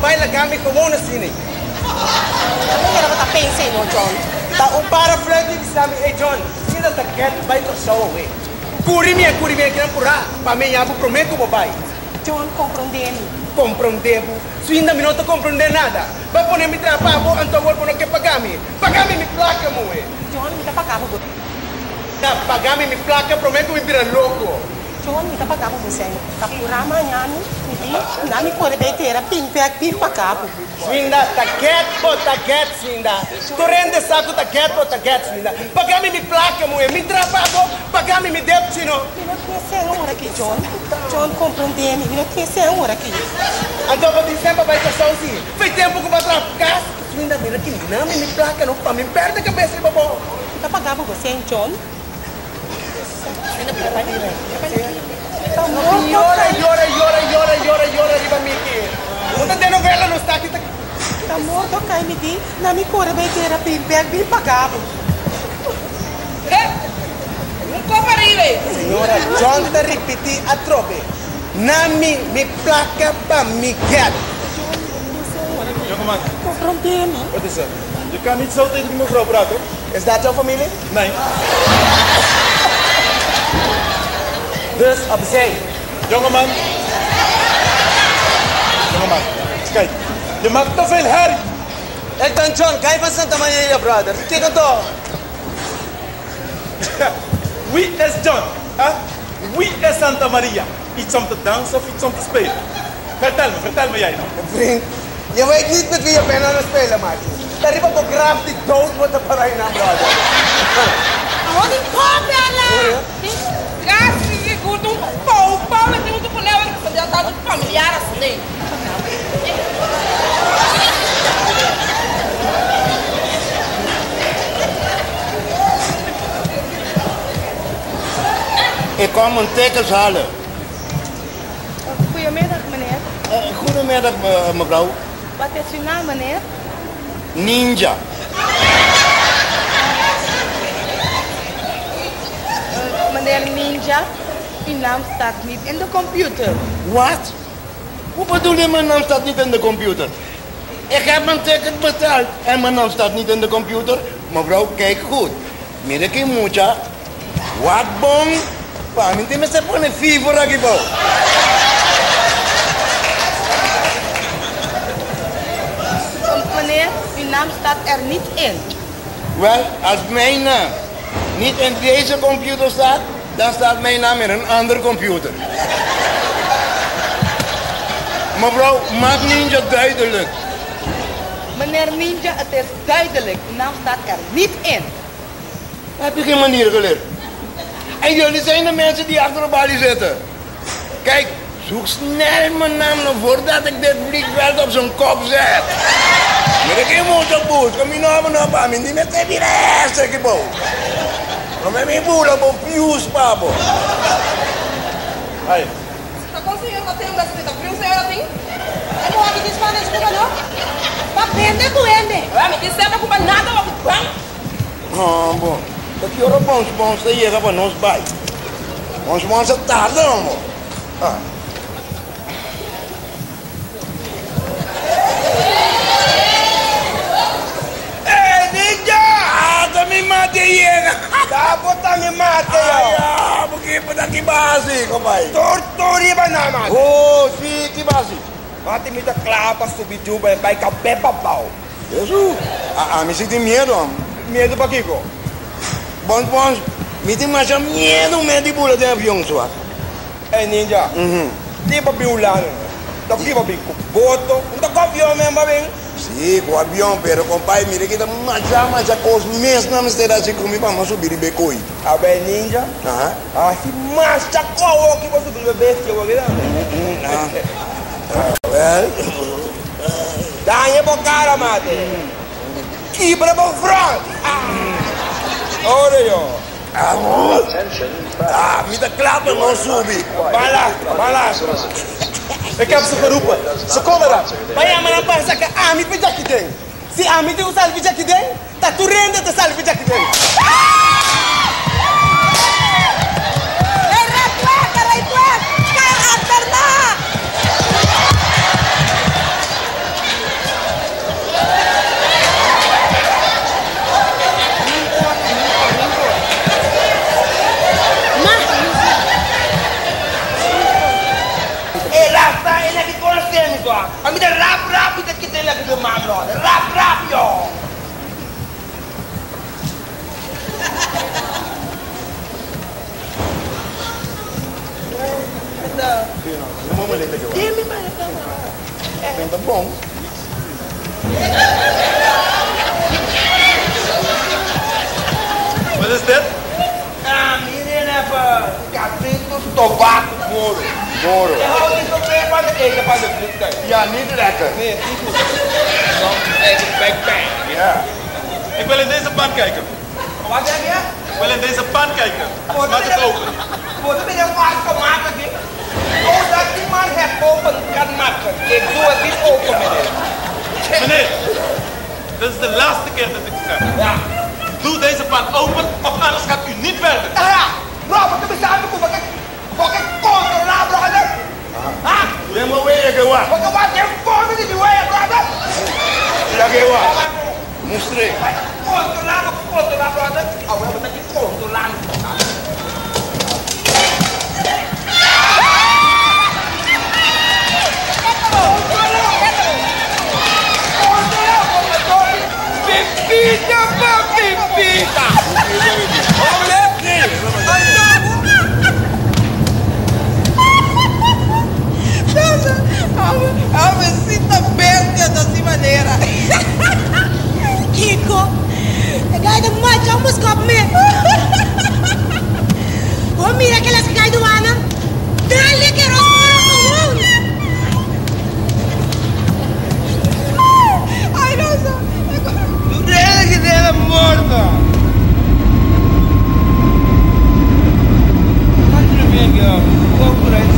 baila kami gewoon assim. Ano nga naman pensei mo, John? Tá um para flirting sa amin, hey John, sino tá quer vai to show away. Curi minha que não pura, para mim eu prometo mo vai. John, compreendendo. Compreendebo. Se ainda me não tô compreendendo nada. Vai poner me trabalho, então vou poner que pagar-me. Pagar-me me placa, moe. John, kita pagamo mo. Pagar-me me placa, prometo me vira louco. John, kita pagamo mo sen. Kapurama niyan, hindi nami ko rebetera ping pagamo. Sinda, taget, Sinda. Tu rende saco taget, Sinda. Pagar-me me placa, moe. Me trabalho, pagar-me me debitino. Não tinha ser hora aqui, John. John, compreendendo. Não tinha ser hora aqui. Então, vou dizer para vai passar assim. Faz tempo que eu vou trabalhar. Sinda, mira que não me placa, não para me perde a cabeça, babô. Kita pagamo mo sen, John. Llora, riba Miki. Unta de novela não está aqui. Tá morto, cai me di. Na mi cor rebetera ping pagamo. Un coparile. Senhora, John te repeti a trobe. Nami me placa para Miguel. Jongeman, Compreendendo. Wat is er? je kan niet zo tegen die mevrouw praten. Is dat jouw familie? Nee. Dus opzij. Jongeman. Kijk, je maakt te veel herrie. Ik ben John, kijk van Santa Maria, brother. Kijk het toch. Wie is John? Huh? Wie is Santa Maria? Iets om te dansen of iets om te spelen? Vertel me jij nou. Vriend, je weet niet met wie je bent aan het spelen, maatje. Daar heb ik ook graaf die dood wordt op een naam, brother. Wat een kopela. Graças a Deus, um pau, eu tenho um panela que já tá muito familiar assim. Ik kom een tekens halen. Goedemiddag, meneer. Goedemiddag, mevrouw. Wat is uw naam, meneer? Ninja. Meneer Ninja, uw naam staat niet in de computer. Wat? Hoe bedoel je mijn naam staat niet in de computer? Ik heb mijn ticket besteld en mijn naam staat niet in de computer. Mevrouw, kijk goed. Mire que mucha. Wat bon? Pa, minti me se pone fever aquí, po. Meneer, uw naam staat er niet in. Wel, als mijn naam niet in deze computer staat, dan staat mijn naam in een andere computer. Mevrouw, maak Ninja duidelijk. Meneer Ninja, het is duidelijk. Uw naam staat er niet in. Heb je geen manier geleerd? En jullie zijn de mensen die achter de balie zitten. Kijk, zoek snel mijn naam nog voordat ik dit vliegveld op zijn kop zet. Mira que mucho bus, caminaba na pa, hindi me te direste que bo. No me mi bula bo pius papo. Hey, Tá conseguindo bater um desse tá frio, senhora assim? Eu não vou me desfazer, desculpa não. Tá vendo, doendo. Ah, me disse não culpa nada, eu vou Ah, bom. Dat je op ons te hier van ons bij. Ons het tarde, amor. Ah. Mi mate llega. Dapat ang mate yo. Ya, begitu dah kibasi, kompai. Tortori ba naman? Oh, si kibasi. Mate mi ta klapa subiduba e vai cabepa pau. Yesu. Me senti medo, am. Medo pa kiko? Bons, me tem mais medo de bula de avião, sua. Eh Ninja. Di ba biulan? Tapi ba biko boto? Unta ko avião mesmo ba bem? Sí, com avião, pero compai, mire que estamos mais a coisa mesmo, não me será assim comigo, vamos subir e becoi. A bem Ninja? Ah, se macha ko que você subir bebê que eu vou ver. Well, Dá-lhe pra cara, mate. Quebra pra frente. Olha yo. me dá klappen, não sube. Vai lá. ik heb ze geroepen. Ze komen eraan. Vai amar para sacar ami pija que tem. Se ami tem o salve pija que tem, tá tu rende te salve pija que tem. Rap, kita lagi de mamlo. Rap, yo. Bent bom. Wat is dit? Hierin even kapitos, tobacco, moro. Moro. Je houdt niet zoveel van het eten van de vliegtuig. Ja, niet lekker. Nee, niet goed. Dan even backpack. Ja. Ik wil in deze pan kijken. Wat zeg je? Ik wil in deze pan kijken. Maak het open. Moet het in een varken maken, dit? Oh, dat die man het open kan maken. Ik doe het niet open, meneer. Meneer, dit is de laatste keer dat ik het zeg. Ja. Doe deze pan open, of anders gaat u niet verder. Ja, bro, wat is dat? Wat ik controleer, brother? Ha? Doe maar weer, wat? Wat je voor die weer, brother? Ja, wat? Moestreek. Controleer, brother. Oh, we hebben dat niet controleren. Pipita, papipita. Olha. A visita aberta dessa maneira. Kiko, pegar de macho, vamos comer. Oh, mira que las cae do Ana. Dale que rosto. Ai, nossa. Dele que dele morta. Mas não vem aqui, ó. Vou por aí.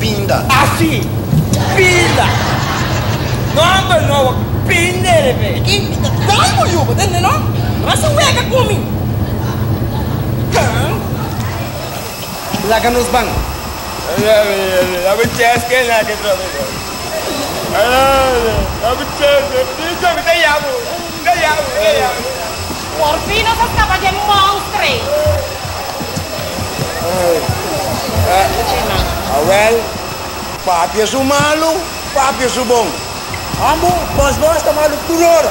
Pinda. Assim, pinda. Não, pinda, velho. Dá uma juba, dentro não? Rasa wega comigo. Laga nos bang. Abi chess ke na ke trabe. Abi chess. Isso me dá yabu. Porfino sa stava de monstre. Well, papi é o malo, papi é o bom. Amo, bos tá maluco por hora.